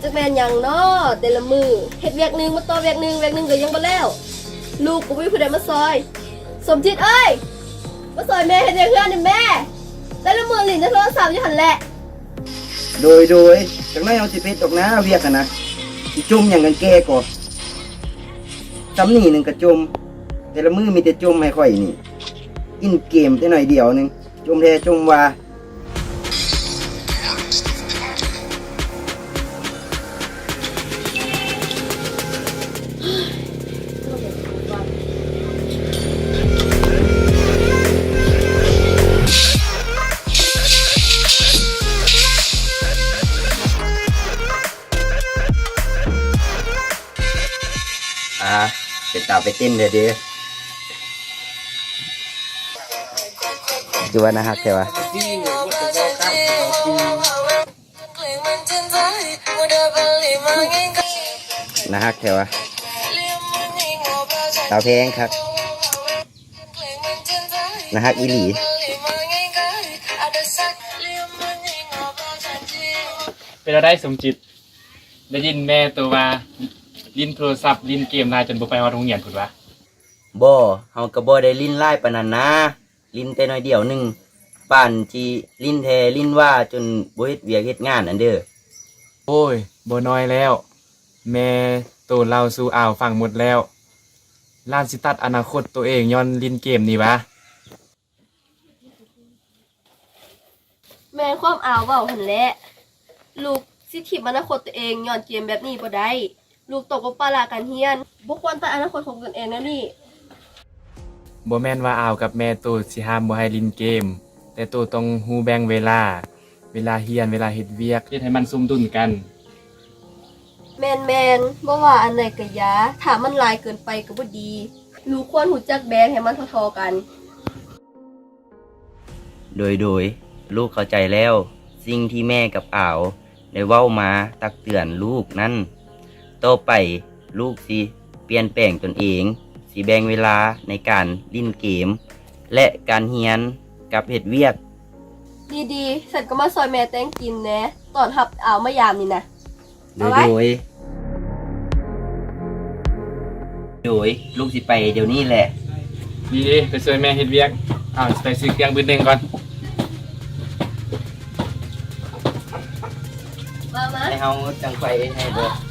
จะแม่นหยังเนาะแต่ละมือเฮ็ดเวียกหนึงมาต่อเวียกหนึงก็ยังบ่แล้วลูกกูบ่มีผู้ใดมาซอยสมจิตเอ้ยมาซอยแม่เฮ็ดเวียกเฮือนนี่แม่แต่ละมือลิ้นจะโทรศัพท์อยู่หั่นแหละโดยจังได๋เอาสิเพชรตกนะเวียกกันนะสิจุ่มหยังกันแก่ก่อนซ้ำนี่หนึงก็จุ่มแต่ละมือมีแต่จุ่มให้ข่อยนี่อินเกมแต่หน่อยเดียวหนึงจุ่มแท้จุ่มว่าเป็นตาไปเต้นเด้อดูว่านะฮักแค่ว่านะฮักแค่ว่าสาวเพลงครับนะฮักอีหลีเป็นอะไรสมจิตได้ยินแม่ตัวว่าลิ้นโทรศัพท์ลิ้นเกมลายจนบ่ไปฮอดโรงเรียนพุ่นวะบ่เฮาก็บ่ได้ลิ้นไล่ปานนั้นนะลิ้นแต่น้อยเดียวหนึงป่านที่ลิ้นแท้ลิ้นว่าจนบ่เฮ็ดเวียกเฮ็ดงานอันเด้อ โอ้ยบ่น้อยแล้วแม่ตัวเราสู่อ่าวฟังหมดแล้วล้านสิตัดอนาคตตัวเองย้อนลิ้นเกมนี่วะแม่ความอ้าวเว้าหั่นแหละลูกสิทิ่มอนาคตตัวเองย้อนเกมแบบนี้บ่ได้ลูกตกกับปาระการเรียนบ่ควรตัดอนาคตของตนเองนะนี่บ่แม่นว่าอ่าวกับแม่ตัวสิห้ามบ่ให้ลิ้นเกมแต่ตัวต้องฮู้แบ่งเวลาเรียนเวลาเฮ็ดเวียกเฮ็ดให้มันสมดุลกันแม่นบ่ว่าอันใดก็อย่าถ้ามันหลายเกินไปก็บ่ดีลูกควรรู้จักแบ่งให้มันเท่าๆกันโดยลูกเข้าใจแล้วสิ่งที่แม่กับอ่าวได้เว้ามาตักเตือนลูกนั้นต่อไปลูกสิเปลี่ยนแปลงตนเองสิแบ่งเวลาในการเล่นเกมและการเรียนกับเฮ็ดเวียกดีๆฉันก็มาซอยแม่แต่งกินแหนะตอนรับอ้าวมายามนี่นะโดยลูกสิไปเดี๋ยวนี้แหละดีไปช่วยแม่เฮ็ดเวียกไปซื้อเครื่องมือหนึ่งก่อนมาให้เฮาจังไฟให้เด้อ